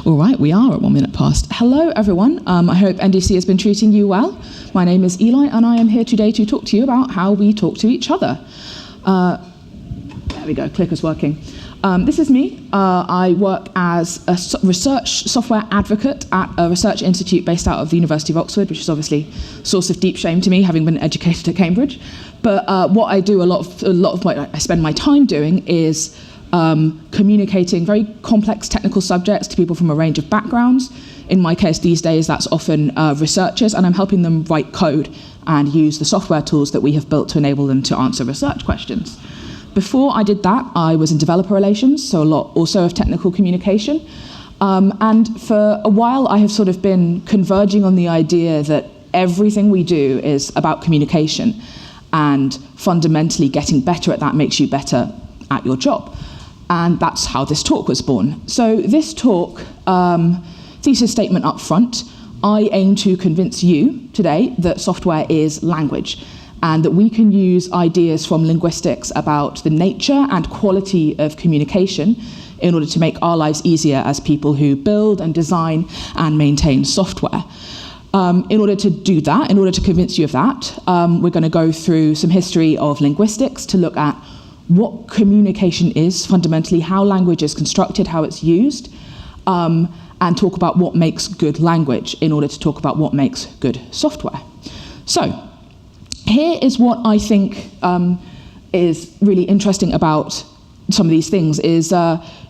All right, we are at 1 minute past. Hello, everyone. I hope NDC has been treating you well. My name is Eli, and I am here today to talk to you about how we talk to each other. There we go, clicker's working. This is me. I work as a research software advocate at a research institute based out of the University of Oxford, which is obviously a source of deep shame to me, having been educated at Cambridge. But what I do, I spend my time doing is communicating very complex technical subjects to people from a range of backgrounds. In my case these days, that's often researchers, and I'm helping them write code and use the software tools that we have built to enable them to answer research questions. Before I did that, I was in developer relations, so a lot also of technical communication. And for a while, I have sort of been converging on the idea that everything we do is about communication, and fundamentally getting better at that makes you better at your job. And that's how this talk was born. So this talk, thesis statement up front, I aim to convince you today that software is language, and that we can use ideas from linguistics about the nature and quality of communication in order to make our lives easier as people who build and design and maintain software. In order to do that, in order to convince you of that, we're going to go through some history of linguistics to look at what communication is fundamentally, how language is constructed, how it's used, and talk about what makes good language in order to talk about what makes good software. So, here is what I think is really interesting about some of these things is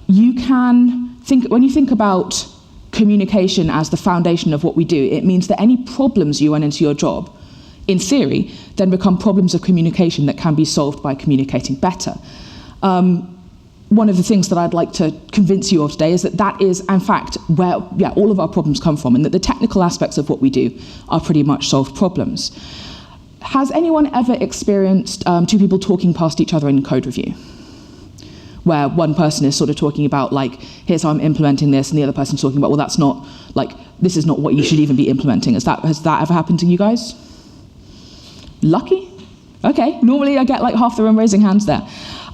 you can think, when you think about communication as the foundation of what we do, it means that any problems you run into your job, in theory, then become problems of communication that can be solved by communicating better. One of the things that I'd like to convince you of today is that that is, in fact, where all of our problems come from, and that the technical aspects of what we do are pretty much solved problems. Has anyone ever experienced two people talking past each other in code review? Where one person is sort of talking about, like, here's how I'm implementing this, and the other person's talking about, well, that's not, like, this is not what you should even be implementing. Has that ever happened to you guys? Lucky? Okay, normally I get like half the room raising hands there.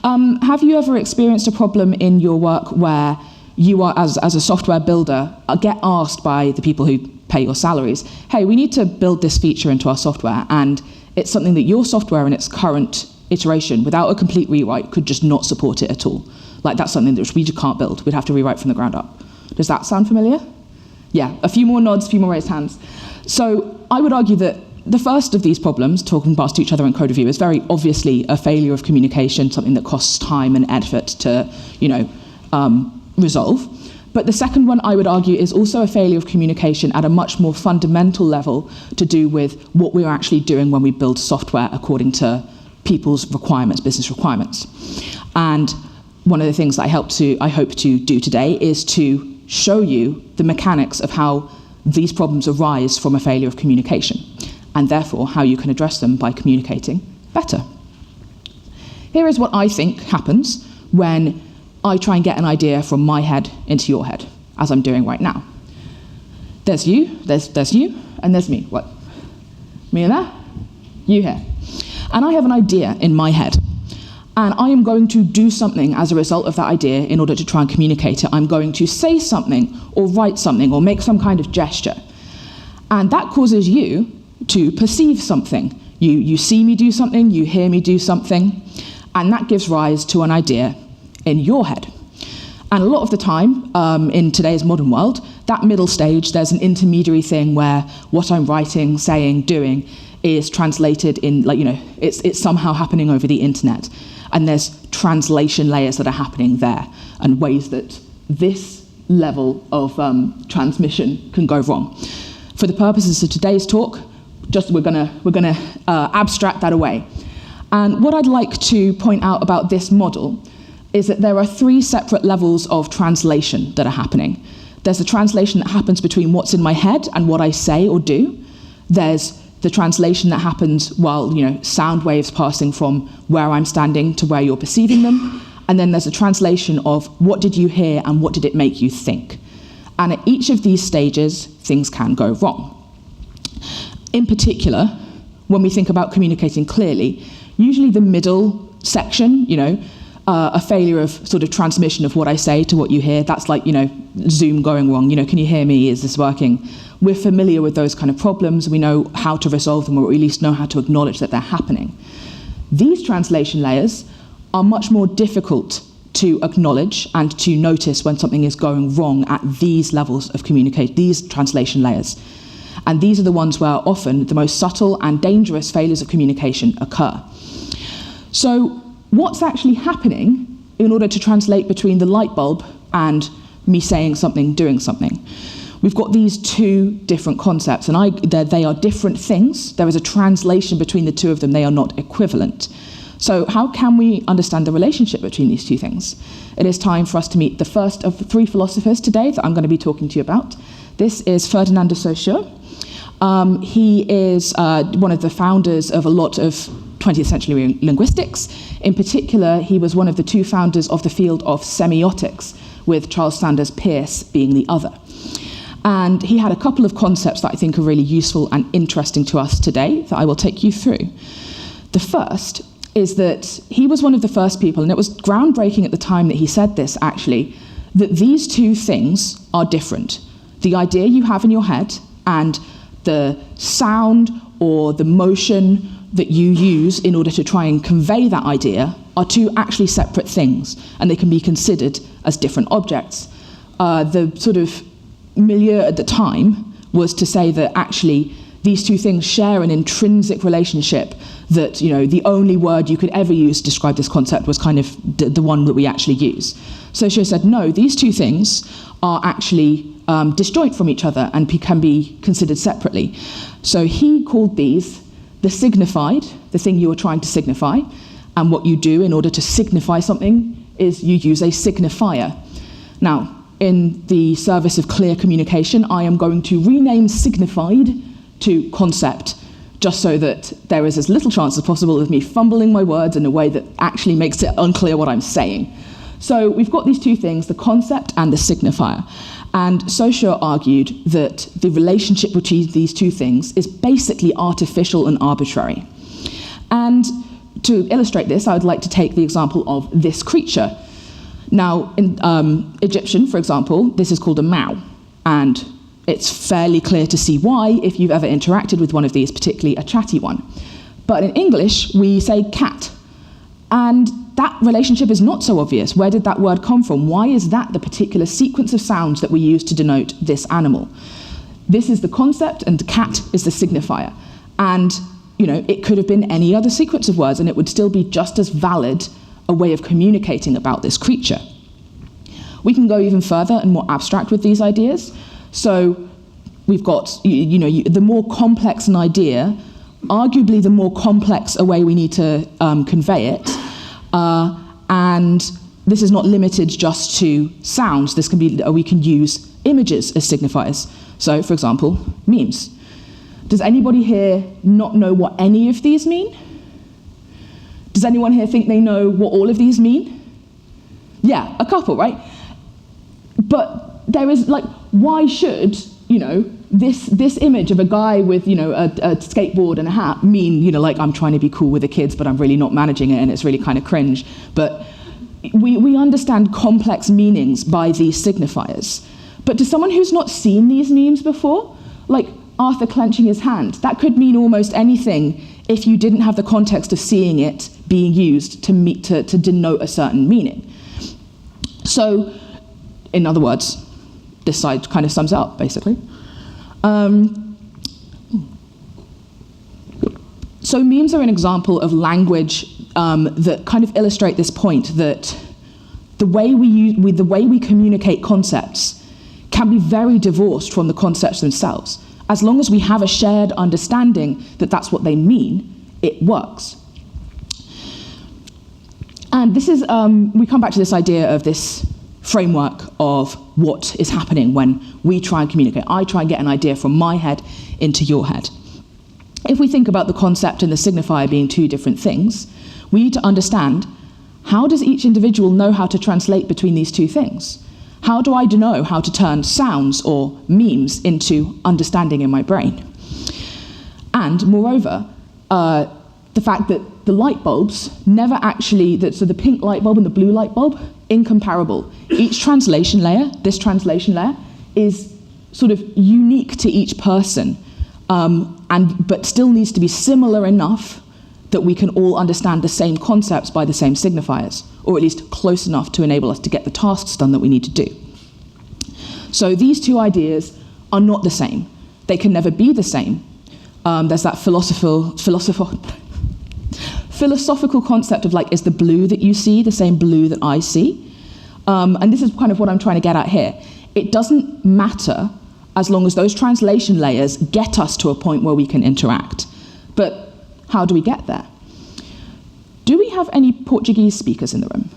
Have you ever experienced a problem in your work where you are, as a software builder, get asked by the people who pay your salaries, hey, we need to build this feature into our software, and it's something that your software in its current iteration, without a complete rewrite, could just not support it at all. Like, that's something that we just can't build. We'd have to rewrite from the ground up. Does that sound familiar? Yeah, a few more nods, a few more raised hands. So I would argue that the first of these problems, talking past each other in code review, is very obviously a failure of communication, something that costs time and effort to, resolve. But the second one, I would argue, is also a failure of communication at a much more fundamental level to do with what we're actually doing when we build software according to people's requirements, business requirements. And one of the things that I hope to do today is to show you the mechanics of how these problems arise from a failure of communication, and therefore how you can address them by communicating better. Here is what I think happens when I try and get an idea from my head into your head, as I'm doing right now. There's you, there's you, and there's me. What? Me and there? You here. And I have an idea in my head, and I am going to do something as a result of that idea in order to try and communicate it. I'm going to say something, or write something, or make some kind of gesture. And that causes you to perceive something. You see me do something, you hear me do something, and that gives rise to an idea in your head. And a lot of the time, in today's modern world, that middle stage, there's an intermediary thing where what I'm writing, saying, doing is translated in, it's somehow happening over the internet. And there's translation layers that are happening there, and ways that this level of transmission can go wrong. For the purposes of today's talk, we're gonna abstract that away. And what I'd like to point out about this model is that there are three separate levels of translation that are happening. There's the translation that happens between what's in my head and what I say or do. There's the translation that happens while, sound waves passing from where I'm standing to where you're perceiving them. And then there's a translation of what did you hear and what did it make you think. And at each of these stages, things can go wrong. In particular, when we think about communicating clearly, usually the middle section, a failure of sort of transmission of what I say to what you hear. That's like, Zoom going wrong. Can you hear me? Is this working? We're familiar with those kind of problems. We know how to resolve them, or at least know how to acknowledge that they're happening. These translation layers are much more difficult to acknowledge and to notice when something is going wrong at these levels of communication, these translation layers. And these are the ones where often the most subtle and dangerous failures of communication occur. So what's actually happening in order to translate between the light bulb and me saying something, doing something? We've got these two different concepts, and they are different things. There is a translation between the two of them. They are not equivalent. So how can we understand the relationship between these two things? It is time for us to meet the first of the three philosophers today that I'm going to be talking to you about. This is Ferdinand de Saussure. He is one of the founders of a lot of 20th century linguistics. In particular, he was one of the two founders of the field of semiotics, with Charles Sanders Peirce being the other. And he had a couple of concepts that I think are really useful and interesting to us today that I will take you through. The first is that he was one of the first people, and it was groundbreaking at the time that he said this actually, that these two things are different. The idea you have in your head and the sound or the motion that you use in order to try and convey that idea are two actually separate things, and they can be considered as different objects. The sort of milieu at the time was to say that actually these two things share an intrinsic relationship, that the only word you could ever use to describe this concept was kind of the one that we actually use. So she said, no, these two things are actually disjoint from each other and can be considered separately. So he called these the signified, the thing you are trying to signify, and what you do in order to signify something is you use a signifier. Now, in the service of clear communication, I am going to rename signified to concept, just so that there is as little chance as possible of me fumbling my words in a way that actually makes it unclear what I'm saying. So we've got these two things, the concept and the signifier. And Saussure argued that the relationship between these two things is basically artificial and arbitrary. And to illustrate this, I would like to take the example of this creature. Now, in Egyptian, for example, this is called a mao, and it's fairly clear to see why if you've ever interacted with one of these, particularly a chatty one. But in English, we say cat, and that relationship is not so obvious. Where did that word come from? Why is that the particular sequence of sounds that we use to denote this animal? This is the concept, and cat is the signifier. And, it could have been any other sequence of words, and it would still be just as valid a way of communicating about this creature. We can go even further and more abstract with these ideas. So we've got, the more complex an idea, arguably the more complex a way we need to convey it. And this is not limited just to sounds. This can be, we can use images as signifiers. So, for example, memes. Does anybody here not know what any of these mean? Does anyone here think they know what all of these mean? Yeah, a couple, right? But there is, why should, this image of a guy with, a skateboard and a hat mean, I'm trying to be cool with the kids, but I'm really not managing it, and it's really kind of cringe. But we understand complex meanings by these signifiers. But to someone who's not seen these memes before, like Arthur clenching his hand, that could mean almost anything if you didn't have the context of seeing it being used to denote a certain meaning. So, in other words, this side kind of sums it up, basically. So memes are an example of language that kind of illustrate this point that the way we communicate concepts can be very divorced from the concepts themselves. As long as we have a shared understanding that that's what they mean, it works. And this is, we come back to this idea of this framework of what is happening when we try and communicate. I try and get an idea from my head into your head. If we think about the concept and the signifier being two different things, we need to understand, how does each individual know how to translate between these two things? How do I know how to turn sounds or memes into understanding in my brain? And moreover, the the fact that the light bulbs never actually, so the pink light bulb and the blue light bulb, incomparable. Each translation layer, this translation layer, is sort of unique to each person, but still needs to be similar enough that we can all understand the same concepts by the same signifiers, or at least close enough to enable us to get the tasks done that we need to do. So these two ideas are not the same. They can never be the same. There's that philosophical concept of like, is the blue that you see the same blue that I see? And this is kind of what I'm trying to get at here. It doesn't matter as long as those translation layers get us to a point where we can interact. But how do we get there? Do we have any Portuguese speakers in the room?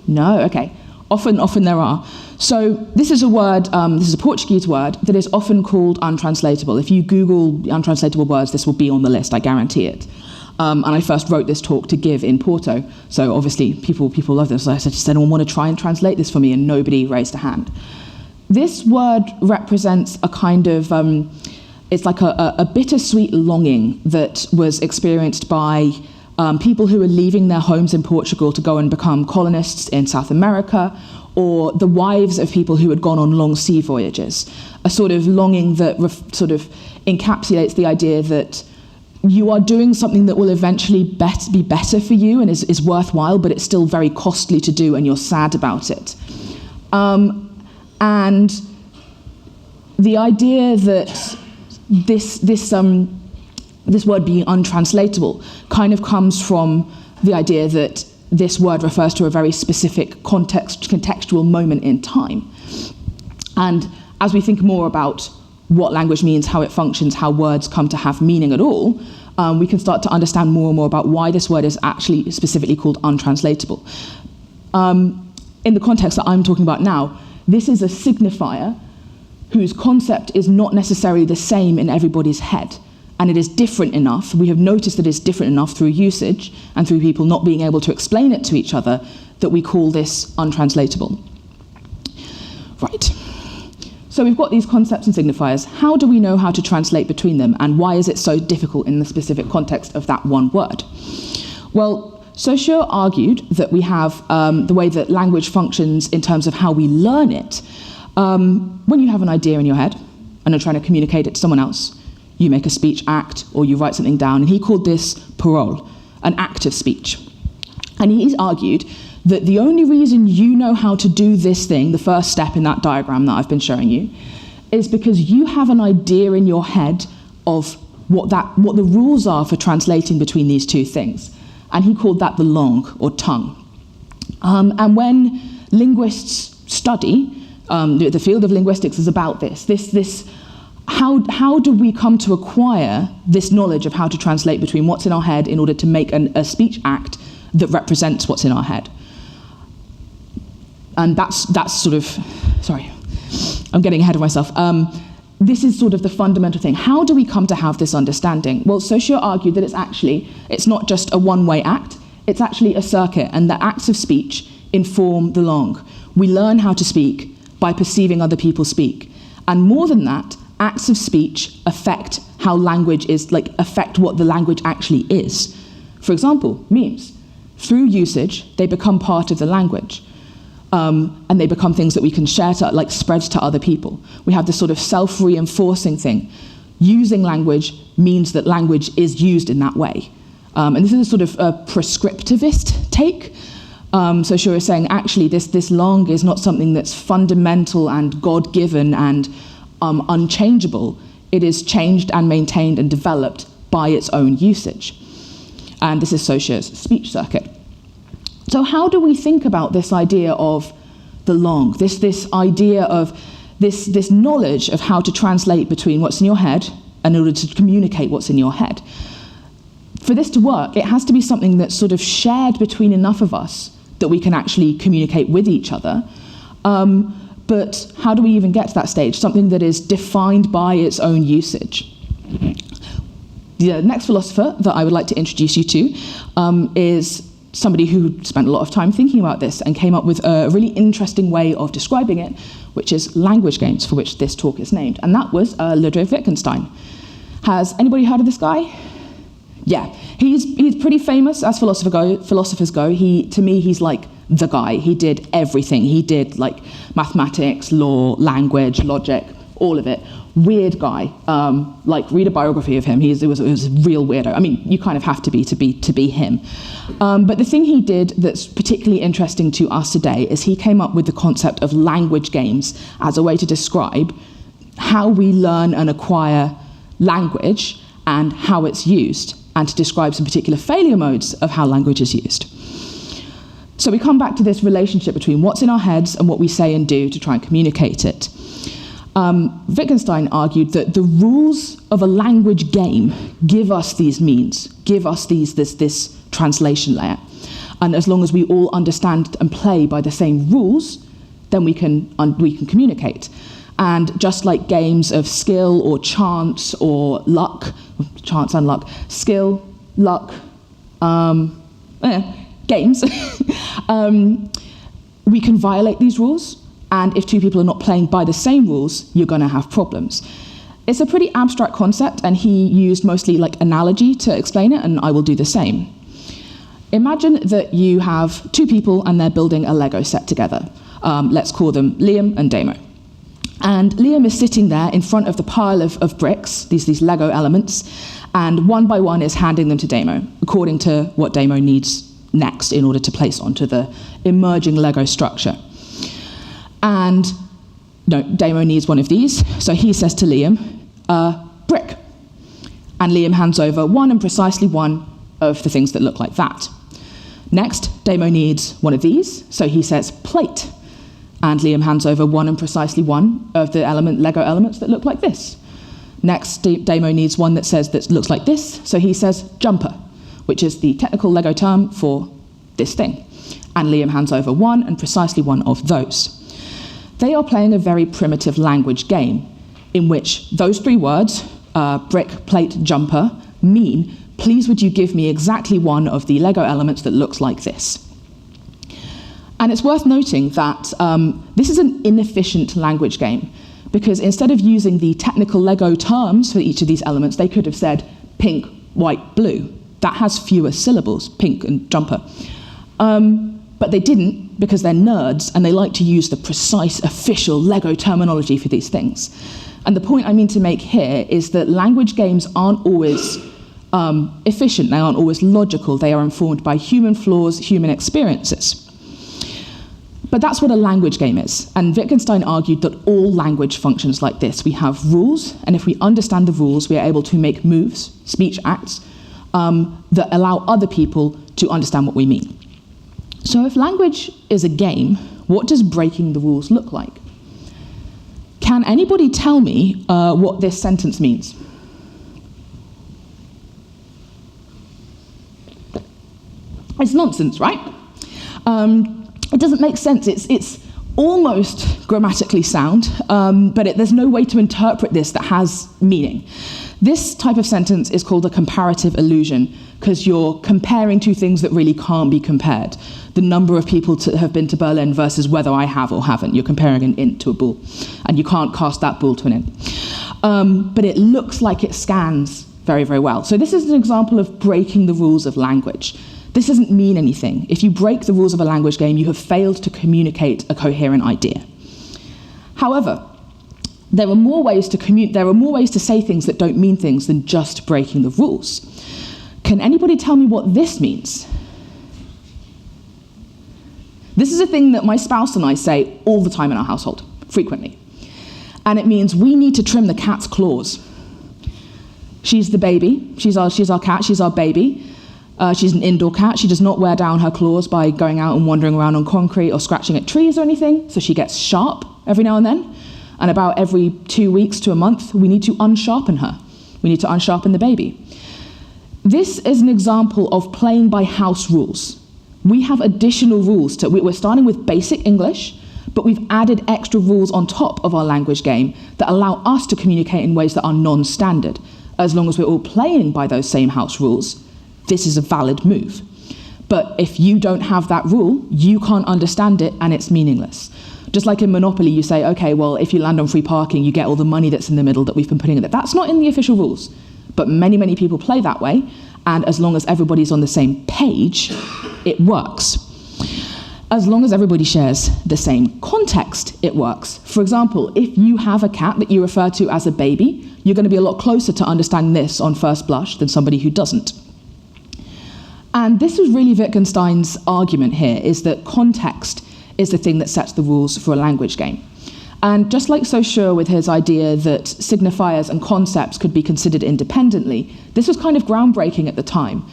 No, okay. Often there are. So this is a word, this is a Portuguese word that is often called untranslatable. If you Google untranslatable words, this will be on the list, I guarantee it. And I first wrote this talk to give in Porto, so obviously people love this. So I said, does anyone want to try and translate this for me? And nobody raised a hand. This word represents a kind of, it's like a bittersweet longing that was experienced by people who were leaving their homes in Portugal to go and become colonists in South America, or the wives of people who had gone on long sea voyages. A sort of longing that sort of encapsulates the idea that you are doing something that will eventually be better for you and is worthwhile, but it's still very costly to do and you're sad about it. And the idea that this word being untranslatable kind of comes from the idea that this word refers to a very specific contextual moment in time. And as we think more about what language means, how it functions, how words come to have meaning at all, we can start to understand more and more about why this word is actually specifically called untranslatable. In the context that I'm talking about now, this is a signifier whose concept is not necessarily the same in everybody's head. And it is different enough, we have noticed that it's different enough through usage and through people not being able to explain it to each other, that we call this untranslatable. Right. So we've got these concepts and signifiers. How do we know how to translate between them, and why is it so difficult in the specific context of that one word? Well, Saussure argued that we have the way that language functions in terms of how we learn it. When you have an idea in your head and are trying to communicate it to someone else, you make a speech act or you write something down, and he called this parole, an act of speech. And he's argued that the only reason you know how to do this thing, the first step in that diagram that I've been showing you, is because you have an idea in your head of what the rules are for translating between these two things. And he called that the langue, or tongue. And when linguists study, the field of linguistics is about this. How do we come to acquire this knowledge of how to translate between what's in our head in order to make a speech act that represents what's in our head? And that's sort of, sorry, I'm getting ahead of myself. This is sort of the fundamental thing. How do we come to have this understanding? Well, Saussure argued that it's not just a one-way act, it's actually a circuit, and that acts of speech inform the langue. We learn how to speak by perceiving other people speak. And more than that, acts of speech affect how language is, affect what the language actually is. For example, memes. Through usage, they become part of the language. And they become things that we can share to, spread to other people. We have this sort of self-reinforcing thing. Using language means that language is used in that way. And this is a sort of a prescriptivist take. So Saussure is saying, actually, this langue is not something that's fundamental and God-given and unchangeable. It is changed and maintained and developed by its own usage. And this is Saussure's speech circuit. So how do we think about this idea of the langue, this idea of this knowledge of how to translate between what's in your head in order to communicate what's in your head? For this to work, it has to be something that's sort of shared between enough of us that we can actually communicate with each other. But how do we even get to that stage? Something that is defined by its own usage. The next philosopher that I would like to introduce you to is somebody who spent a lot of time thinking about this and came up with a really interesting way of describing it, which is language games, for which this talk is named. And that was Ludwig Wittgenstein. Has anybody heard of this guy? Yeah, he's pretty famous as philosophers go. To me, he's like the guy. He did everything. He did like mathematics, law, language, logic, all of it. Weird guy. Like, read a biography of him. It was a real weirdo. I mean, you kind of have to be him. But the thing he did that's particularly interesting to us today is he came up with the concept of language games as a way to describe how we learn and acquire language and how it's used, and to describe some particular failure modes of how language is used. So we come back to this relationship between what's in our heads and what we say and do to try and communicate it. Wittgenstein argued that the rules of a language game give us these means, give us this translation layer. And as long as we all understand and play by the same rules, then we can communicate. And just like games of skill or chance or luck, chance and luck, skill, luck, games, we can violate these rules. And if two people are not playing by the same rules, you're going to have problems. It's a pretty abstract concept, and he used mostly like analogy to explain it, and I will do the same. Imagine that you have two people and they're building a Lego set together. Let's call them Liam and Damo. And Liam is sitting there in front of the pile of bricks, these Lego elements, and one by one is handing them to Damo, according to what Damo needs next in order to place onto the emerging Lego structure. And no, Damo needs one of these, so he says to Liam, brick. And Liam hands over one and precisely one of the things that look like that. Next, Damo needs one of these, so he says plate. And Liam hands over one and precisely one of the Lego elements that look like this. Next, Damo needs one that looks like this, so he says jumper, which is the technical Lego term for this thing. And Liam hands over one and precisely one of those. They are playing a very primitive language game in which those three words, brick, plate, jumper, mean, please would you give me exactly one of the Lego elements that looks like this. And it's worth noting that this is an inefficient language game, because instead of using the technical Lego terms for each of these elements, they could have said pink, white, blue. That has fewer syllables, pink and jumper. But they didn't, because they're nerds and they like to use the precise official Lego terminology for these things. And the point I mean to make here is that language games aren't always efficient, they aren't always logical, they are informed by human flaws, human experiences. But that's what a language game is. And Wittgenstein argued that all language functions like this. We have rules, and if we understand the rules, we are able to make moves, speech acts, that allow other people to understand what we mean. So if language is a game, what does breaking the rules look like? Can anybody tell me what this sentence means? It's nonsense, right? It doesn't make sense. It's almost grammatically sound, but there's no way to interpret this that has meaning. This type of sentence is called a comparative illusion, because you're comparing two things that really can't be compared. The number of people have been to Berlin versus whether I have or haven't. You're comparing an int to a bool, and you can't cast that bool to an int. But it looks like it scans very, very well. So this is an example of breaking the rules of language. This doesn't mean anything. If you break the rules of a language game, you have failed to communicate a coherent idea. However, there are more ways to say things that don't mean things than just breaking the rules. Can anybody tell me what this means? This is a thing that my spouse and I say all the time in our household, frequently. And it means we need to trim the cat's claws. She's the baby, she's our cat, she's our baby. She's an indoor cat. She does not wear down her claws by going out and wandering around on concrete or scratching at trees or anything, so she gets sharp every now and then. And about every 2 weeks to a month, we need to unsharpen her. We need to unsharpen the baby. This is an example of playing by house rules. We have additional rules. We're starting with basic English, but we've added extra rules on top of our language game that allow us to communicate in ways that are non-standard. As long as we're all playing by those same house rules, this is a valid move. But if you don't have that rule, you can't understand it and it's meaningless. Just like in Monopoly, you say, okay, well, if you land on free parking, you get all the money that's in the middle that we've been putting in it. That's not in the official rules. But many, many people play that way, and as long as everybody's on the same page, it works. As long as everybody shares the same context, it works. For example, if you have a cat that you refer to as a baby, you're going to be a lot closer to understanding this on first blush than somebody who doesn't. And this is really Wittgenstein's argument here, is that context is the thing that sets the rules for a language game. And just like Saussure with his idea that signifiers and concepts could be considered independently, this was kind of groundbreaking at the time.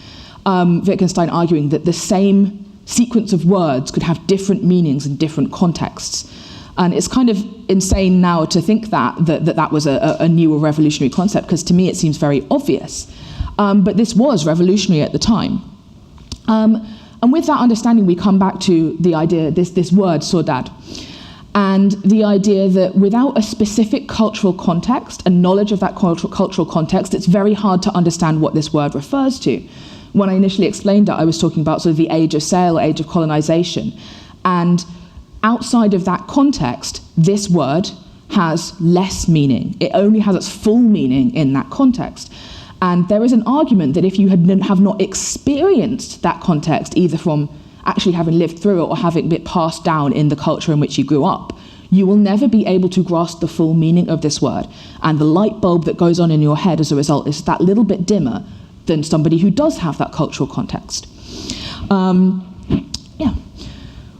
Wittgenstein arguing that the same sequence of words could have different meanings in different contexts. And it's kind of insane now to think that was a new or revolutionary concept, because to me it seems very obvious. But this was revolutionary at the time. And with that understanding, we come back to the idea, this word, saudade, and the idea that without a specific cultural context and knowledge of that cultural context, it's very hard to understand what this word refers to. When I initially explained it, I was talking about sort of the age of sail, age of colonization. And outside of that context, this word has less meaning. It only has its full meaning in that context. And there is an argument that if you have not experienced that context, either from actually having lived through it or having it passed down in the culture in which you grew up, you will never be able to grasp the full meaning of this word. And the light bulb that goes on in your head as a result is that little bit dimmer than somebody who does have that cultural context.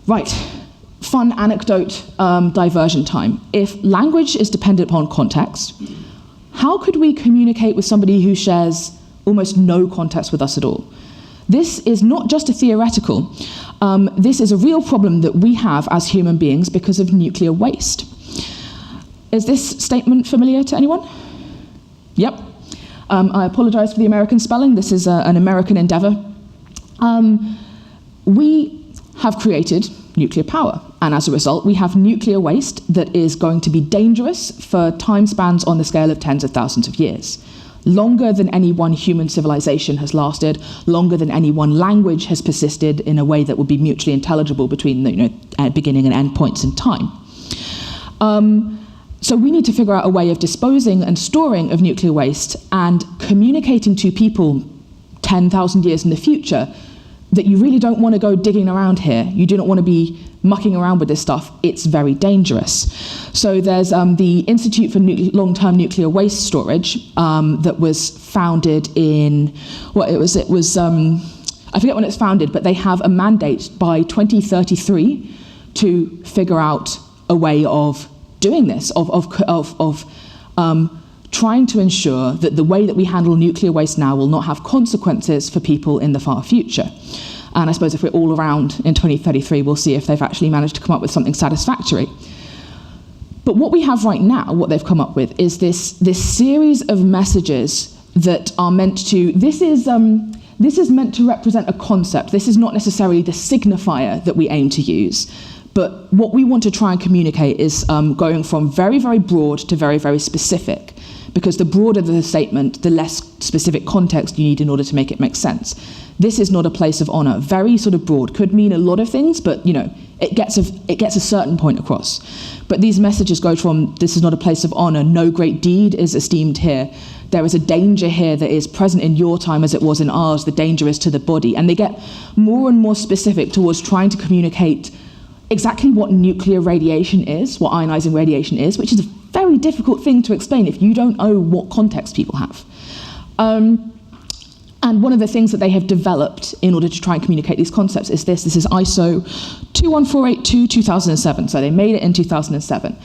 Right. Fun anecdote, diversion time. If language is dependent upon context, how could we communicate with somebody who shares almost no context with us at all? This is not just a theoretical. This is a real problem that we have as human beings because of nuclear waste. Is this statement familiar to anyone? Yep. I apologize for the American spelling. This is an American endeavor. We have created nuclear power, and as a result, we have nuclear waste that is going to be dangerous for time spans on the scale of tens of thousands of years. Longer than any one human civilization has lasted, longer than any one language has persisted in a way that would be mutually intelligible between the beginning and end points in time. So we need to figure out a way of disposing and storing of nuclear waste and communicating to people 10,000 years in the future that you really don't want to go digging around here. You do not want to be mucking around with this stuff. It's very dangerous. So there's the Institute for Long-Term Nuclear Waste Storage that was founded in, I forget when it's founded, but they have a mandate by 2033 to figure out a way of doing this, of trying to ensure that the way that we handle nuclear waste now will not have consequences for people in the far future. And I suppose if we're all around in 2033, we'll see if they've actually managed to come up with something satisfactory. But what we have right now, what they've come up with, is this series of messages that are meant to, this is meant to represent a concept. This is not necessarily the signifier that we aim to use. But what we want to try and communicate is going from very, very broad to very, very specific, because the broader the statement, the less specific context you need in order to make it make sense. This is not a place of honor. Very sort of broad, could mean a lot of things, but it gets a certain point across. But these messages go from, this is not a place of honor, no great deed is esteemed here. There is a danger here that is present in your time as it was in ours. The danger is to the body. And they get more and more specific towards trying to communicate exactly what nuclear radiation is, what ionizing radiation is, which is a very difficult thing to explain if you don't know what context people have. And one of the things that they have developed in order to try and communicate these concepts is this. This is ISO 21482 2007, so they made it in 2007.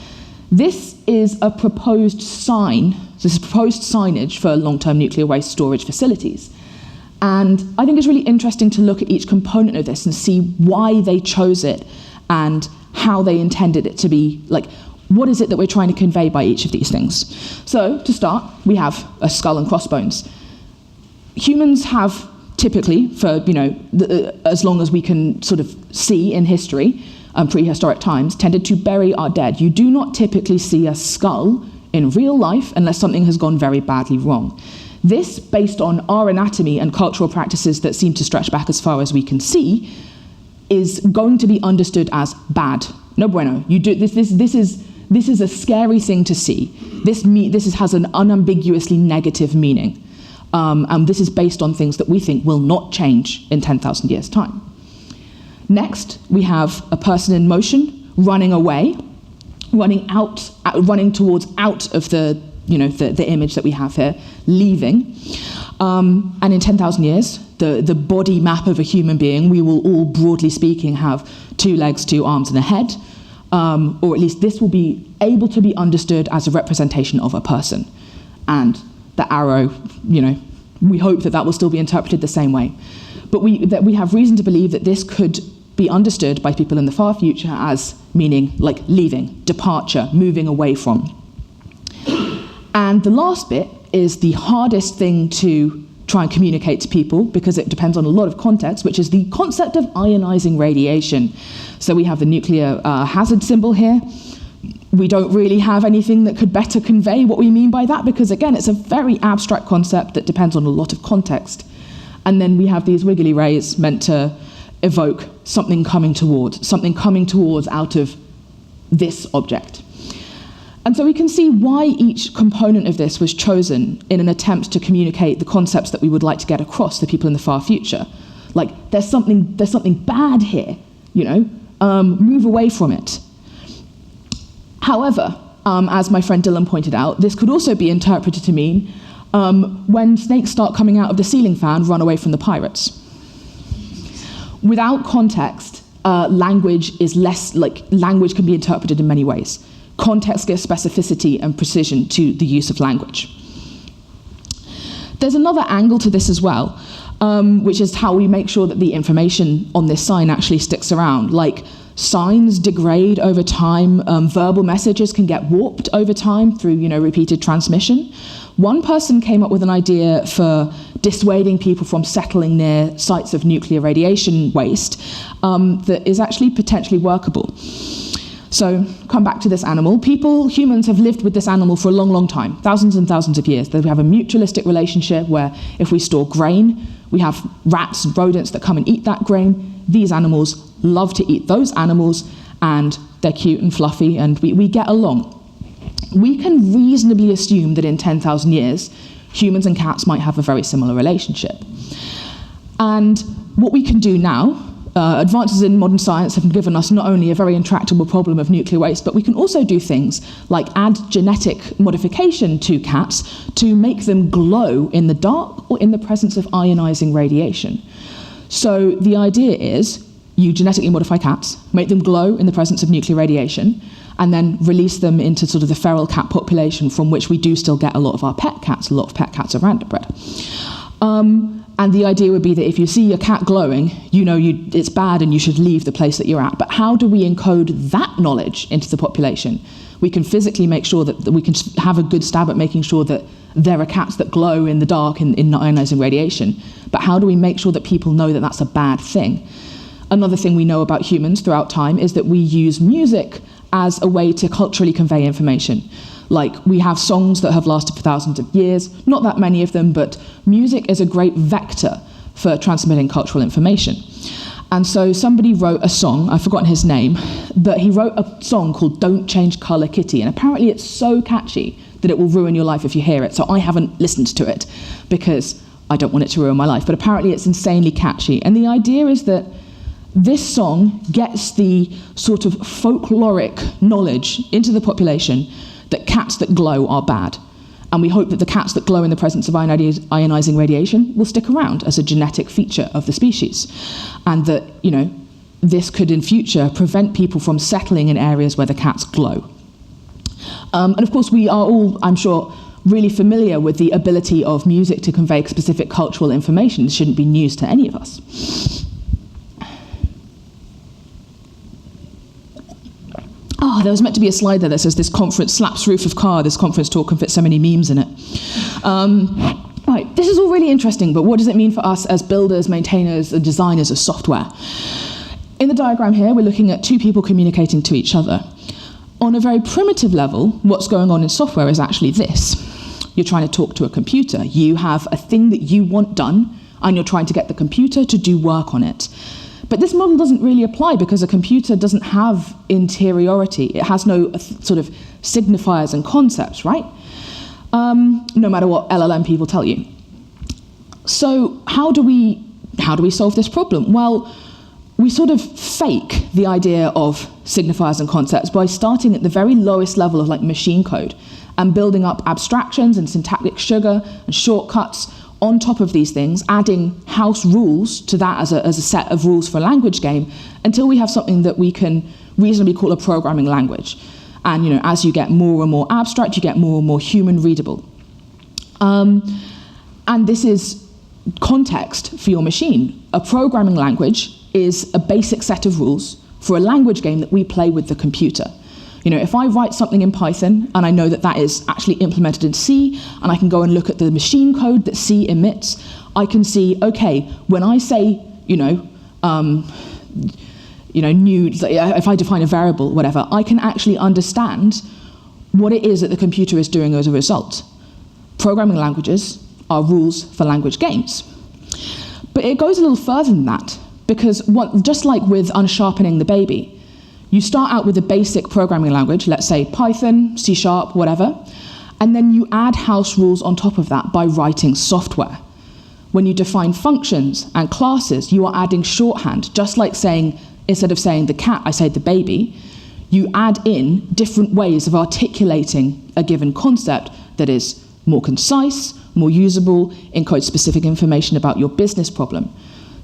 This is a proposed sign, this is proposed signage for long-term nuclear waste storage facilities. And I think it's really interesting to look at each component of this and see why they chose it and how they intended it to be, like, what is it that we're trying to convey by each of these things? So, to start, we have a skull and crossbones. Humans have typically, for as long as we can sort of see in history, prehistoric times, tended to bury our dead. You do not typically see a skull in real life unless something has gone very badly wrong. This, based on our anatomy and cultural practices that seem to stretch back as far as we can see, is going to be understood as bad. No bueno. You do this is a scary thing to see. This has an unambiguously negative meaning. And this is based on things that we think will not change in 10,000 years' time. Next, we have a person in motion, running away, running towards out of the image that we have here, leaving. And in 10,000 years, the body map of a human being, we will all, broadly speaking, have 2 legs, 2 arms, and a head. Or at least this will be able to be understood as a representation of a person. And the arrow, we hope that will still be interpreted the same way. But we have reason to believe that this could be understood by people in the far future as meaning like leaving, departure, moving away from. And the last bit is the hardest thing to try and communicate to people because it depends on a lot of context, which is the concept of ionizing radiation. So we have the nuclear hazard symbol here. We don't really have anything that could better convey what we mean by that because, again, it's a very abstract concept that depends on a lot of context. And then we have these wiggly rays meant to evoke something coming towards out of this object. And so we can see why each component of this was chosen in an attempt to communicate the concepts that we would like to get across to people in the far future. Like, there's something bad here, move away from it. However, as my friend Dylan pointed out, this could also be interpreted to mean when snakes start coming out of the ceiling fan, run away from the pirates. Without context, language can be interpreted in many ways. Context gives specificity and precision to the use of language. There's another angle to this as well, which is how we make sure that the information on this sign actually sticks around. Like, signs degrade over time, verbal messages can get warped over time through repeated transmission. One person came up with an idea for dissuading people from settling near sites of nuclear radiation waste that is actually potentially workable. So, come back to this animal. Humans have lived with this animal for a long, long time, thousands and thousands of years. They have a mutualistic relationship where if we store grain, we have rats and rodents that come and eat that grain. These animals love to eat those animals, and they're cute and fluffy, and we get along. We can reasonably assume that in 10,000 years, humans and cats might have a very similar relationship. And what we can do now, advances in modern science have given us not only a very intractable problem of nuclear waste, but we can also do things like add genetic modification to cats to make them glow in the dark or in the presence of ionizing radiation. So the idea is you genetically modify cats, make them glow in the presence of nuclear radiation, and then release them into sort of the feral cat population from which we do still get a lot of our pet cats. A lot of pet cats are random bred. And the idea would be that if you see a cat glowing, it's bad and you should leave the place that you're at. But how do we encode that knowledge into the population? We can physically make sure that we can have a good stab at making sure that there are cats that glow in the dark in ionizing radiation. But how do we make sure that people know that that's a bad thing? Another thing we know about humans throughout time is that we use music as a way to culturally convey information. Like, we have songs that have lasted for thousands of years, not that many of them, but music is a great vector for transmitting cultural information. And so somebody wrote a song, I've forgotten his name, but he wrote a song called Don't Change Colour Kitty, and apparently it's so catchy that it will ruin your life if you hear it. So I haven't listened to it because I don't want it to ruin my life, but apparently it's insanely catchy. And the idea is that this song gets the sort of folkloric knowledge into the population that cats that glow are bad. And we hope that the cats that glow in the presence of ionizing radiation will stick around as a genetic feature of the species. And that, this could in future prevent people from settling in areas where the cats glow. And of course, we are all, I'm sure, really familiar with the ability of music to convey specific cultural information. This shouldn't be news to any of us. There was meant to be a slide there that says this conference slaps roof of car, this conference talk can fit so many memes in it. Right, this is all really interesting, but what does it mean for us as builders, maintainers, and designers of software? In the diagram here, we're looking at 2 people communicating to each other. On a very primitive level, what's going on in software is actually this. You're trying to talk to a computer. You have a thing that you want done, and you're trying to get the computer to do work on it. But this model doesn't really apply because a computer doesn't have interiority. It has no sort of signifiers and concepts, right? No matter what LLM people tell you. So how do we solve this problem? Well, we sort of fake the idea of signifiers and concepts by starting at the very lowest level of like machine code and building up abstractions and syntactic sugar and shortcuts on top of these things, adding house rules to that as a set of rules for a language game, until we have something that we can reasonably call a programming language. And as you get more and more abstract, you get more and more human readable. And this is context for your machine. A programming language is a basic set of rules for a language game that we play with the computer. If I write something in Python and I know that that is actually implemented in C, and I can go and look at the machine code that C emits, I can see, okay, when I say, new, if I define a variable, whatever, I can actually understand what it is that the computer is doing as a result. Programming languages are rules for language games. But it goes a little further than that, because just like with unsharpening the baby, you start out with a basic programming language, let's say Python, C#, whatever, and then you add house rules on top of that by writing software. When you define functions and classes, you are adding shorthand, just like saying, instead of saying the cat, I say the baby. You add in different ways of articulating a given concept that is more concise, more usable, encodes specific information about your business problem.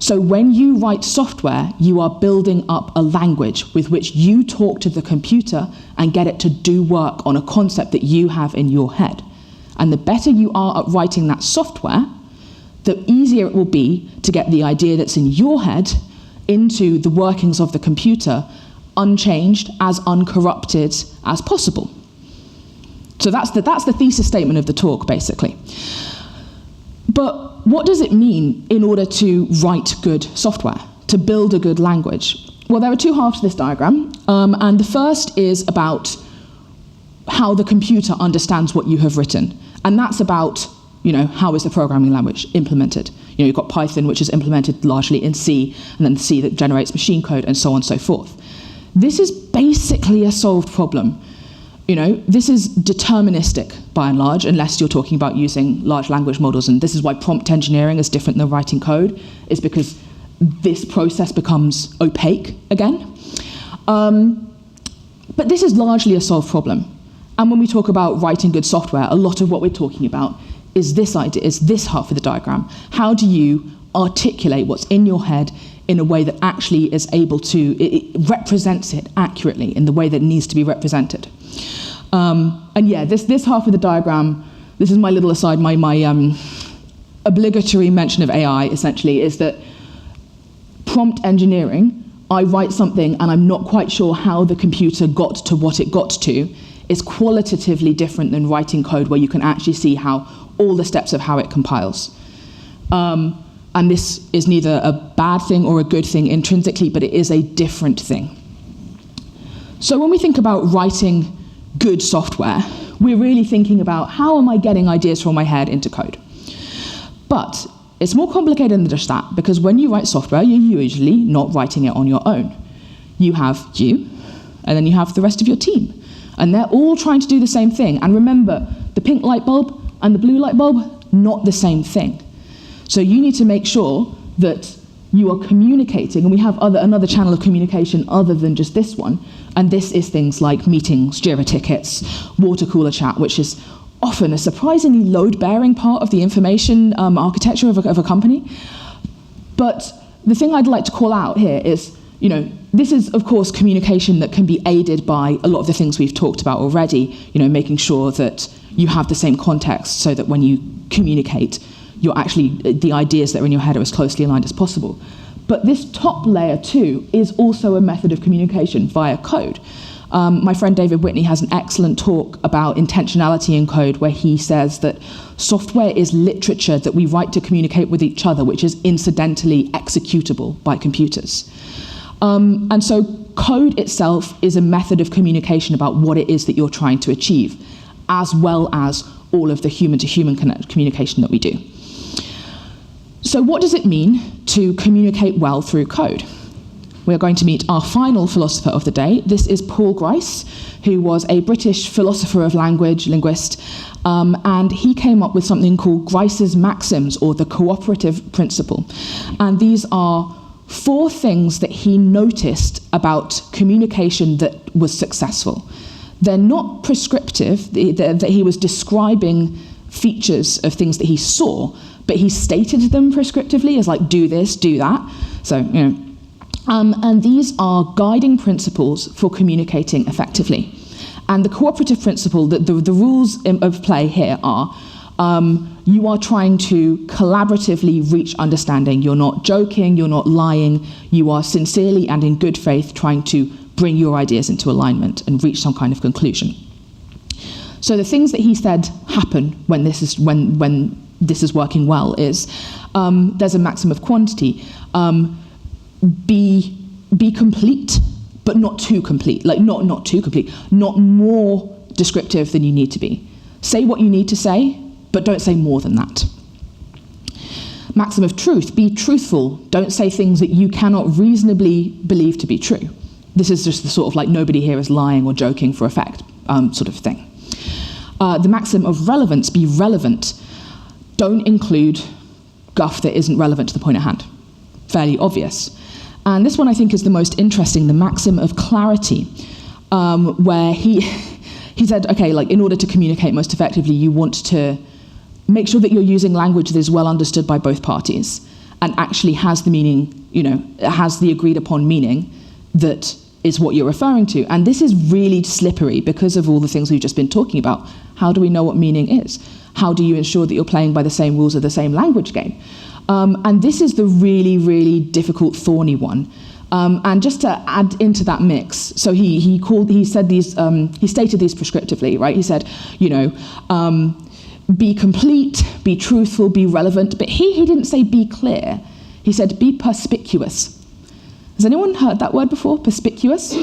So when you write software, you are building up a language with which you talk to the computer and get it to do work on a concept that you have in your head. And the better you are at writing that software, the easier it will be to get the idea that's in your head into the workings of the computer, unchanged, as uncorrupted as possible. So that's the thesis statement of the talk, basically. But what does it mean in order to write good software, to build a good language? Well, there are two halves to this diagram, and the first is about how the computer understands what you have written, and that's about how is the programming language implemented. You've got Python, which is implemented largely in C, and then C that generates machine code, and so on and so forth. This is basically a solved problem. This is deterministic, by and large, unless you're talking about using large language models, and this is why prompt engineering is different than writing code, is because this process becomes opaque again. But this is largely a solved problem. And when we talk about writing good software, a lot of what we're talking about is this idea, is this half of the diagram. How do you articulate what's in your head in a way that actually is able to, it represents it accurately in the way that it needs to be represented? And yeah, this half of the diagram, this is my little aside, my obligatory mention of AI, essentially, is that prompt engineering, I write something and I'm not quite sure how the computer got to what it got to, is qualitatively different than writing code where you can actually see how all the steps of how it compiles. And this is neither a bad thing or a good thing intrinsically, but it is a different thing. So when we think about writing good software, we're really thinking about how am I getting ideas from my head into code. But it's more complicated than just that, because when you write software, you're usually not writing it on your own. You have you, and then you have the rest of your team. And they're all trying to do the same thing. And remember, the pink light bulb and the blue light bulb, not the same thing. So you need to make sure that you are communicating, and we have another channel of communication other than just this one, and this is things like meetings, Jira tickets, water cooler chat, which is often a surprisingly load-bearing part of the information architecture of a company. But the thing I'd like to call out here is, this is, of course, communication that can be aided by a lot of the things we've talked about already, making sure that you have the same context so that when you communicate, the ideas that are in your head are as closely aligned as possible. But this top layer too is also a method of communication via code. My friend David Whitney has an excellent talk about intentionality in code, where he says that software is literature that we write to communicate with each other, which is incidentally executable by computers. And so code itself is a method of communication about what it is that you're trying to achieve, as well as all of the human-to-human communication that we do. So what does it mean to communicate well through code? we're going to meet our final philosopher of the day. This is Paul Grice, who was a British philosopher of language, linguist, and he came up with something called Grice's maxims, or the cooperative principle. And these are 4 things that he noticed about communication that was successful. They're not prescriptive, that he was describing features of things that he saw, but he stated them prescriptively as like, do this, do that. So, and these are guiding principles for communicating effectively. And the cooperative principle, the rules of play here are, you are trying to collaboratively reach understanding. You're not joking, you're not lying, you are sincerely and in good faith trying to bring your ideas into alignment and reach some kind of conclusion. So the things that he said happen when this is working well is, there's a maxim of quantity. Be complete, but not too complete. Like not too complete, not more descriptive than you need to be. Say what you need to say, but don't say more than that. Maxim of truth, be truthful. Don't say things that you cannot reasonably believe to be true. This is just the sort of like nobody here is lying or joking for effect sort of thing. The maxim of relevance, be relevant. Don't include guff that isn't relevant to the point at hand. Fairly obvious. And this one I think is the most interesting, the maxim of clarity, where he said, okay, like in order to communicate most effectively, you want to make sure that you're using language that is well understood by both parties and actually has the meaning, has the agreed upon meaning that is what you're referring to. And this is really slippery because of all the things we've just been talking about. How do we know what meaning is? How do you ensure that you're playing by the same rules of the same language game? And this is the really, really difficult, thorny one. And just to add into that mix, so he stated these prescriptively, right? He said, be complete, be truthful, be relevant. But he didn't say be clear. He said be perspicuous. Has anyone heard that word before? Perspicuous?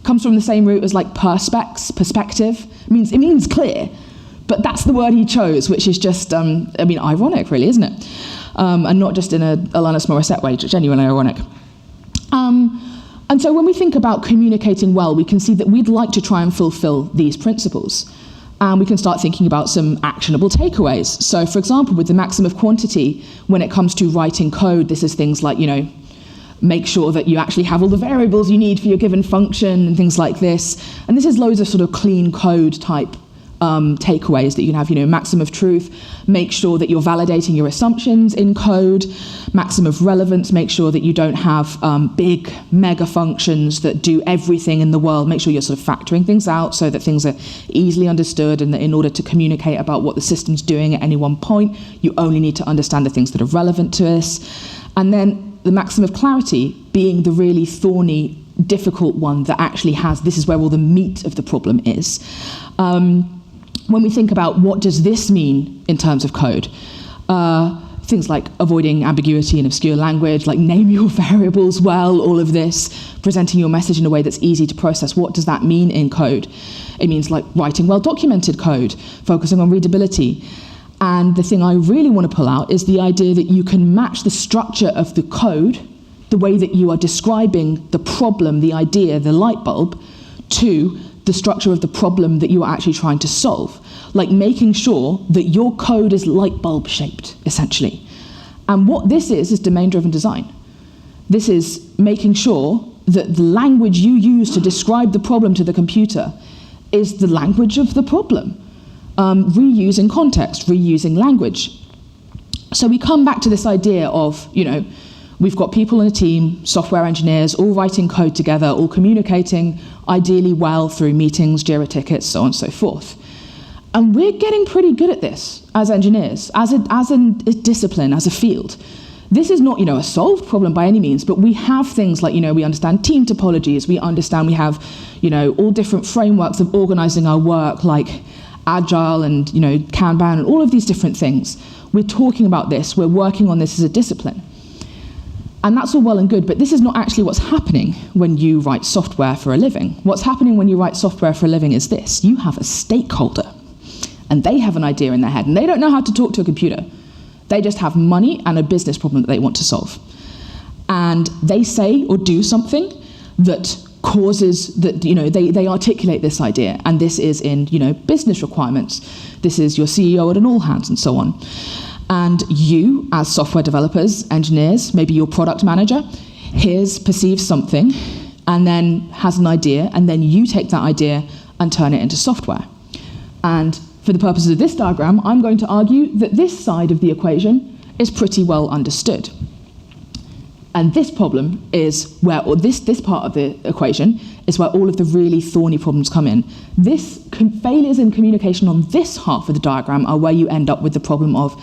Comes from the same root as like perspex, perspective. It means clear. But that's the word he chose, which is just, ironic, really, isn't it? And not just in a Alanis Morissette way, genuinely ironic. And so when we think about communicating well, we can see that we'd like to try and fulfill these principles. And we can start thinking about some actionable takeaways. So, for example, with the maxim of quantity, when it comes to writing code, this is things like, make sure that you actually have all the variables you need for your given function and things like this. And this is loads of sort of clean code type takeaways that you can have, maxim of truth, make sure that you're validating your assumptions in code. Maxim of relevance, make sure that you don't have big mega functions that do everything in the world. Make sure you're sort of factoring things out so that things are easily understood, and that in order to communicate about what the system's doing at any one point, you only need to understand the things that are relevant to us. And then the maxim of clarity being the really thorny, difficult one that actually this is where all the meat of the problem is. When we think about what does this mean in terms of code, things like avoiding ambiguity and obscure language, like name your variables well, all of this, presenting your message in a way that's easy to process. What does that mean in code? It means like writing well-documented code, focusing on readability. And the thing I really want to pull out is the idea that you can match the structure of the code, the way that you are describing the problem, the idea, the light bulb, to the structure of the problem that you are actually trying to solve. Like making sure that your code is light bulb shaped, essentially. And what this is domain-driven design. This is making sure that the language you use to describe the problem to the computer is the language of the problem. Reusing context, reusing language. So we come back to this idea of, we've got people in a team, software engineers, all writing code together, all communicating ideally well through meetings, Jira tickets, so on and so forth. And we're getting pretty good at this as engineers, as a discipline, as a field. This is not, a solved problem by any means, but we have things like, we understand team topologies, we have, all different frameworks of organizing our work, like Agile and, Kanban and all of these different things. We're talking about this, we're working on this as a discipline. And that's all well and good, but this is not actually what's happening when you write software for a living. What's happening when you write software for a living is this. You have a stakeholder, and they have an idea in their head, and they don't know how to talk to a computer. They just have money and a business problem that they want to solve. and they say or do something that causes that, they articulate this idea, and this is in, business requirements. This is your CEO at an all hands and so on. And you, as software developers, engineers, maybe your product manager, perceives something and then has an idea, and then you take that idea and turn it into software. And for the purposes of this diagram, I'm going to argue that this side of the equation is pretty well understood. And this problem is where, or this part of the equation is where all of the really thorny problems come in. Failures in communication on this half of the diagram are where you end up with the problem of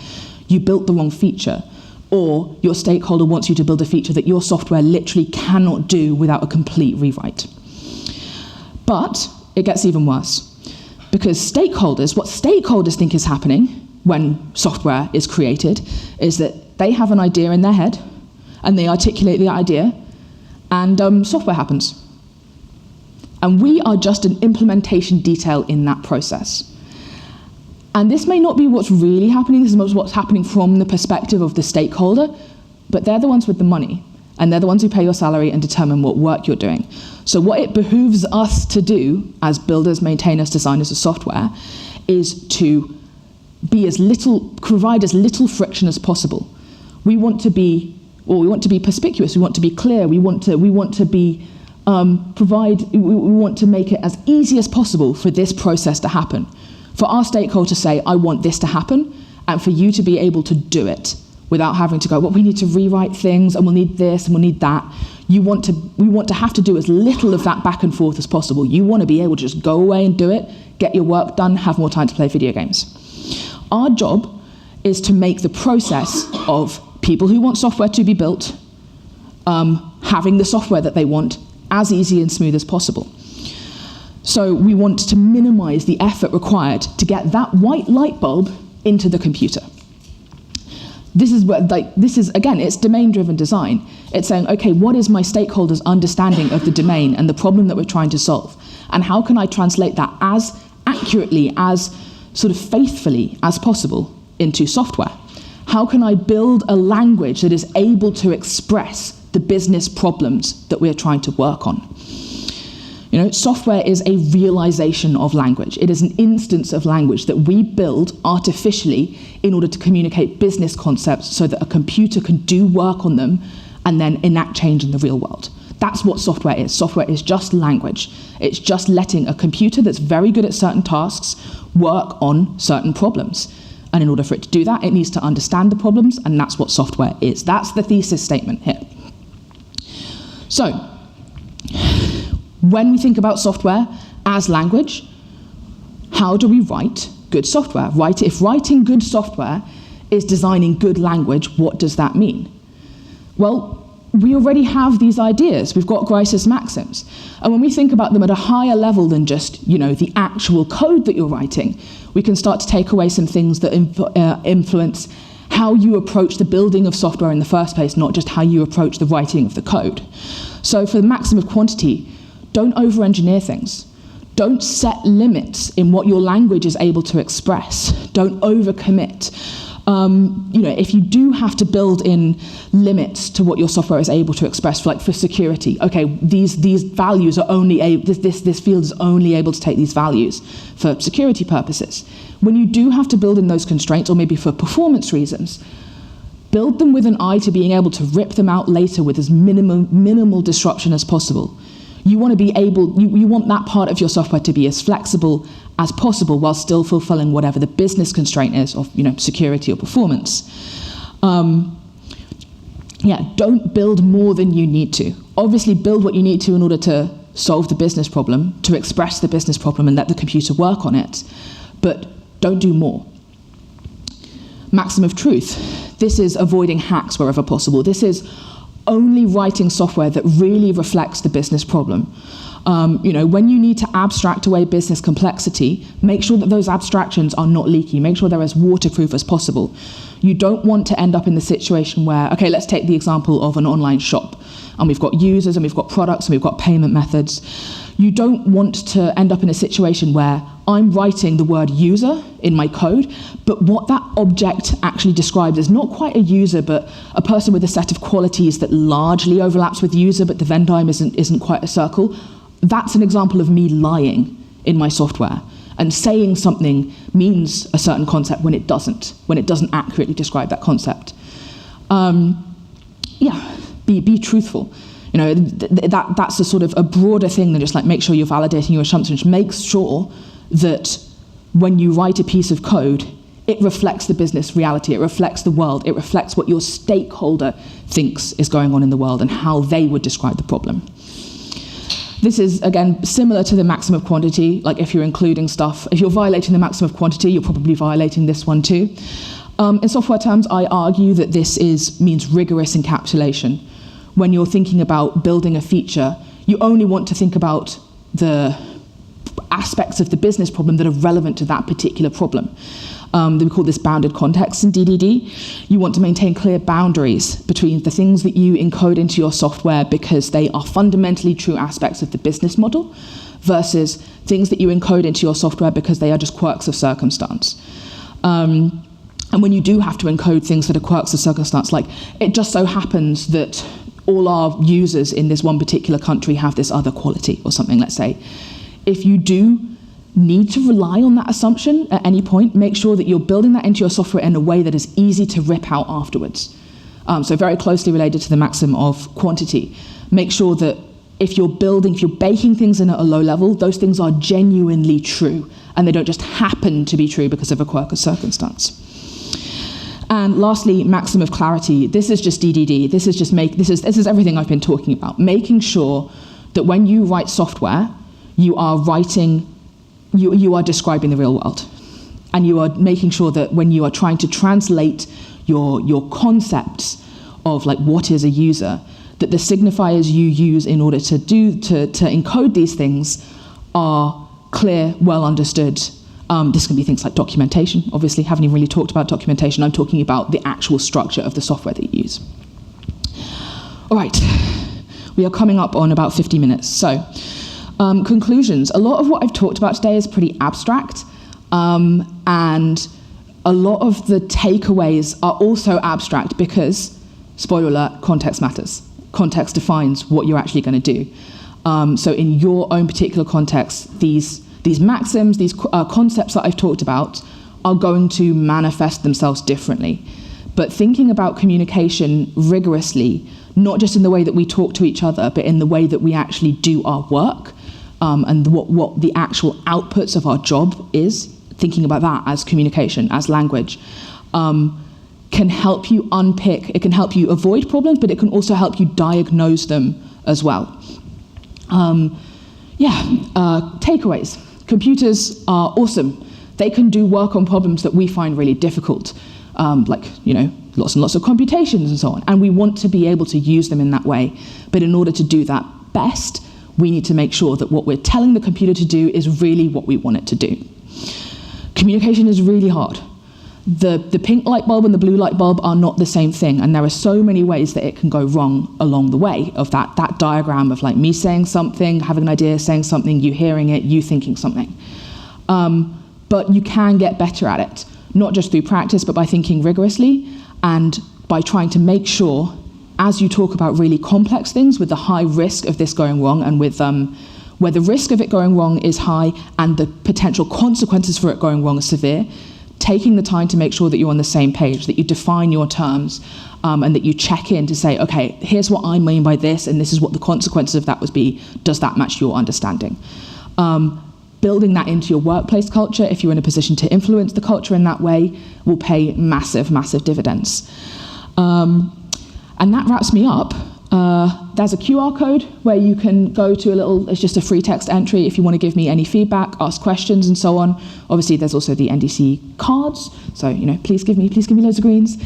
you built the wrong feature, or your stakeholder wants you to build a feature that your software literally cannot do without a complete rewrite. But it gets even worse, because what stakeholders think is happening when software is created is that they have an idea in their head, and they articulate the idea, and software happens. And we are just an implementation detail in that process. And this may not be what's really happening, this is what's happening from the perspective of the stakeholder, but they're the ones with the money, and they're the ones who pay your salary and determine what work you're doing. So what it behooves us to do as builders, maintainers, designers of software is to provide as little friction as possible. We want to be perspicuous, we want to be clear, we want to make it as easy as possible for this process to happen. For our stakeholder to say, I want this to happen, and for you to be able to do it without having to go, well, we need to rewrite things, and we'll need this, and we'll need that. We want to have to do as little of that back and forth as possible. You want to be able to just go away and do it, get your work done, have more time to play video games. Our job is to make the process of people who want software to be built, having the software that they want, as easy and smooth as possible. So we want to minimize the effort required to get that white light bulb into the computer. This is again, it's domain-driven design. It's saying, okay, what is my stakeholder's understanding of the domain and the problem that we're trying to solve? And how can I translate that as accurately, as sort of faithfully as possible into software? How can I build a language that is able to express the business problems that we're trying to work on? Software is a realization of language. It is an instance of language that we build artificially in order to communicate business concepts so that a computer can do work on them and then enact change in the real world. That's what software is. Software is just language. It's just letting a computer that's very good at certain tasks work on certain problems. And in order for it to do that, it needs to understand the problems, and that's what software is. That's the thesis statement here. So, when we think about software as language, how do we write good software? If writing good software is designing good language, what does that mean? Well, we already have these ideas. We've got Grice's maxims. And when we think about them at a higher level than just, the actual code that you're writing, we can start to take away some things that influence how you approach the building of software in the first place, not just how you approach the writing of the code. So for the maxim of quantity, don't over-engineer things. Don't set limits in what your language is able to express. Don't overcommit. If you do have to build in limits to what your software is able to express, for security, okay, these values are only this field is only able to take these values for security purposes. When you do have to build in those constraints, or maybe for performance reasons, build them with an eye to being able to rip them out later with as minimal disruption as possible. You want to be able, you want that part of your software to be as flexible as possible while still fulfilling whatever the business constraint is of, security or performance. Don't build more than you need to. Obviously, build what you need to in order to solve the business problem, to express the business problem and let the computer work on it, but don't do more. Maxim of truth. This is avoiding hacks wherever possible. This is only writing software that really reflects the business problem. When you need to abstract away business complexity, make sure that those abstractions are not leaky. Make sure they're as waterproof as possible. You don't want to end up in the situation where, okay, let's take the example of an online shop, and we've got users, and we've got products, and we've got payment methods. You don't want to end up in a situation where I'm writing the word user in my code, but what that object actually describes is not quite a user, but a person with a set of qualities that largely overlaps with user, but the Venn diagram isn't quite a circle. That's an example of me lying in my software. And saying something means a certain concept when it doesn't accurately describe that concept. Be truthful. You know, that's a sort of a broader thing than just like make sure you're validating your assumptions. Make sure that when you write a piece of code, it reflects the business reality, it reflects the world, it reflects what your stakeholder thinks is going on in the world and how they would describe the problem. This is, again, similar to the maximum of quantity. Like if you're including stuff, if you're violating the maximum of quantity, you're probably violating this one too. In software terms, I argue that this means rigorous encapsulation. When you're thinking about building a feature, you only want to think about the aspects of the business problem that are relevant to that particular problem. We call this bounded context in DDD. You want to maintain clear boundaries between the things that you encode into your software because they are fundamentally true aspects of the business model versus things that you encode into your software because they are just quirks of circumstance. And when you do have to encode things that are quirks of circumstance, like it just so happens that all our users in this one particular country have this other quality or something, let's say. If you do need to rely on that assumption at any point, make sure that you're building that into your software in a way that is easy to rip out afterwards. So very closely related to the maxim of quantity. Make sure that if you're baking things in at a low level, those things are genuinely true and they don't just happen to be true because of a quirk of circumstance. And lastly, maximum of clarity. This is just DDD. This is everything I've been talking about. Making sure that when you write software, you are describing the real world. And you are making sure that when you are trying to translate your concepts of like what is a user, that the signifiers you use in order to encode these things are clear, well understood. This can be things like documentation. Obviously, haven't even really talked about documentation. I'm talking about the actual structure of the software that you use. All right, we are coming up on about 50 minutes. So, conclusions. A lot of what I've talked about today is pretty abstract, and a lot of the takeaways are also abstract because, spoiler alert, context matters. Context defines what you're actually going to do. So in your own particular context, these maxims, these concepts that I've talked about are going to manifest themselves differently. But thinking about communication rigorously, not just in the way that we talk to each other, but in the way that we actually do our work, and what the actual outputs of our job is, thinking about that as communication, as language, can help you unpick, it can help you avoid problems, but it can also help you diagnose them as well. Takeaways. Computers are awesome. They can do work on problems that we find really difficult, lots and lots of computations and so on. And we want to be able to use them in that way. But in order to do that best, we need to make sure that what we're telling the computer to do is really what we want it to do. Communication is really hard. The pink light bulb and the blue light bulb are not the same thing, and there are so many ways that it can go wrong along the way of that diagram of like me saying something, having an idea, saying something, you hearing it, you thinking something. But you can get better at it, not just through practice, but by thinking rigorously and by trying to make sure, as you talk about really complex things with the high risk of this going wrong and with where the risk of it going wrong is high and the potential consequences for it going wrong are severe, taking the time to make sure that you're on the same page, that you define your terms, and that you check in to say, okay, here's what I mean by this, and this is what the consequences of that would be. Does that match your understanding? Building that into your workplace culture, if you're in a position to influence the culture in that way, will pay massive, massive dividends. And that wraps me up. There's a QR code where you can go to it's just a free text entry if you want to give me any feedback, ask questions and so on. Obviously there's also the NDC cards, so please give me loads of greens.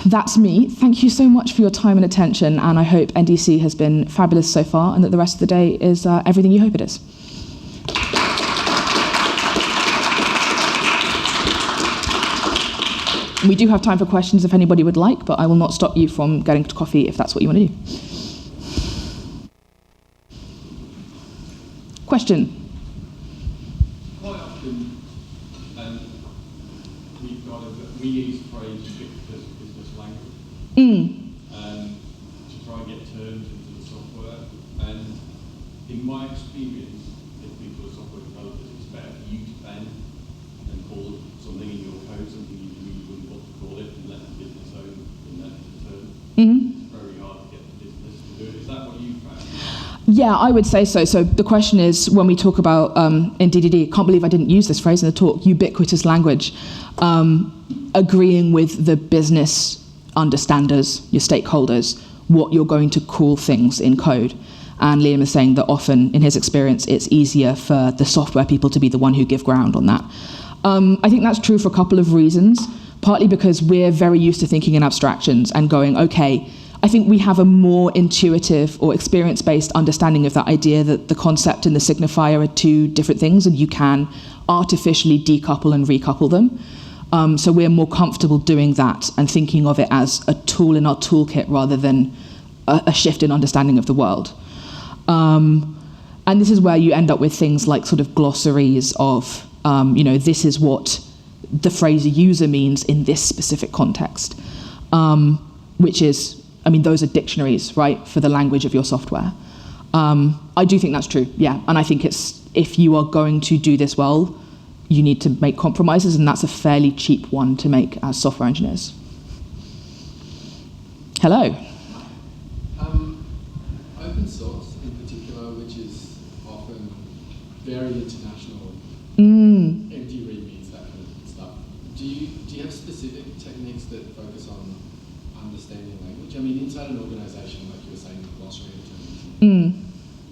That's me. Thank you so much for your time and attention, and I hope NDC has been fabulous so far and that the rest of the day is everything you hope it is. We do have time for questions if anybody would like, but I will not stop you from getting to coffee if that's what you want to do. Question? Quite often, we use the phrase ubiquitous business language to try and get terms into the software. And in my experience, if people are software developers, it's better for you to bend and call something in your code something you really wouldn't want to call it, and let the business own in that term. It's very hard to get the business to do it. Is that what you found? Yeah, I would say so. So the question is, when we talk about, in DDD, can't believe I didn't use this phrase in the talk, ubiquitous language, agreeing with the business understanders, your stakeholders, what you're going to call things in code. And Liam is saying that often, in his experience, it's easier for the software people to be the one who give ground on that. I think that's true for a couple of reasons, partly because we're very used to thinking in abstractions and going, okay, I think we have a more intuitive or experience-based understanding of that idea that the concept and the signifier are two different things and you can artificially decouple and recouple them. So we're more comfortable doing that and thinking of it as a tool in our toolkit rather than a shift in understanding of the world. And this is where you end up with things like sort of glossaries of, this is what the phrase user means in this specific context, which is, those are dictionaries, right, for the language of your software. I do think that's true, yeah. And I think if you are going to do this well, you need to make compromises, and that's a fairly cheap one to make as software engineers. Hello. Open source in particular, which is often very international, empty readmes, that kind of stuff. Do you have specific techniques that focus on understanding language? Inside an organisation, like you were saying, glossary terms.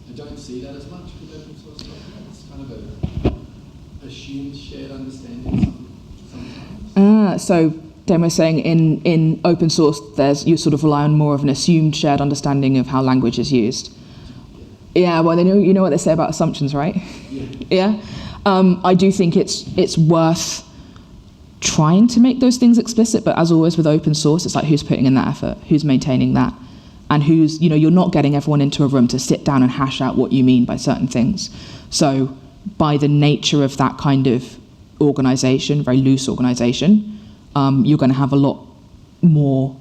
I don't see that as much with open source software. It's kind of a assumed shared understanding sometimes. So Dan was saying in open source, you sort of rely on more of an assumed shared understanding of how language is used. Yeah, well, you know what they say about assumptions, right? Yeah. I do think it's worth trying to make those things explicit, but as always with open source, it's like who's putting in that effort, who's maintaining that, and who's, you're not getting everyone into a room to sit down and hash out what you mean by certain things. So by the nature of that kind of organization, very loose organization, you're going to have a lot more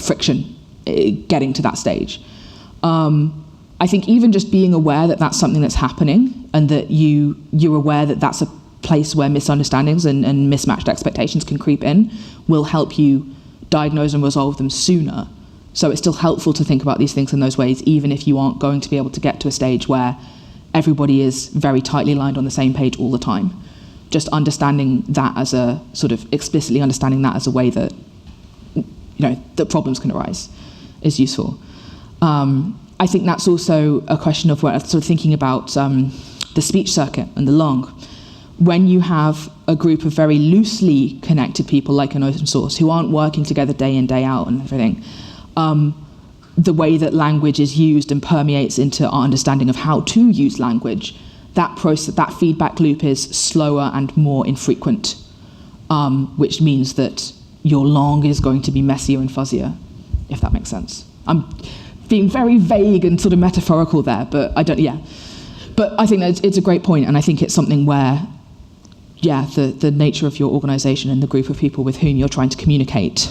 friction getting to that stage. I think even just being aware that that's something that's happening and that you're aware that that's a place where misunderstandings and mismatched expectations can creep in will help you diagnose and resolve them sooner. So it's still helpful to think about these things in those ways, even if you aren't going to be able to get to a stage where everybody is very tightly aligned on the same page all the time. Just understanding that as a sort of explicitly understanding that as a way that that problems can arise is useful. I think that's also a question of sort of thinking about the speech circuit and the long. When you have a group of very loosely connected people like an open source who aren't working together day in, day out and everything, the way that language is used and permeates into our understanding of how to use language, that process, that feedback loop is slower and more infrequent, which means that your long is going to be messier and fuzzier, if that makes sense. I'm being very vague and sort of metaphorical there, but But I think that it's a great point, and I think it's something where, the nature of your organisation and the group of people with whom you're trying to communicate,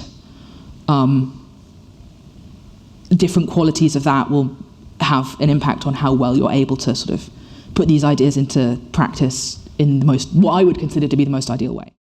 different qualities of that will have an impact on how well you're able to sort of put these ideas into practice in the most, what I would consider to be the most ideal way.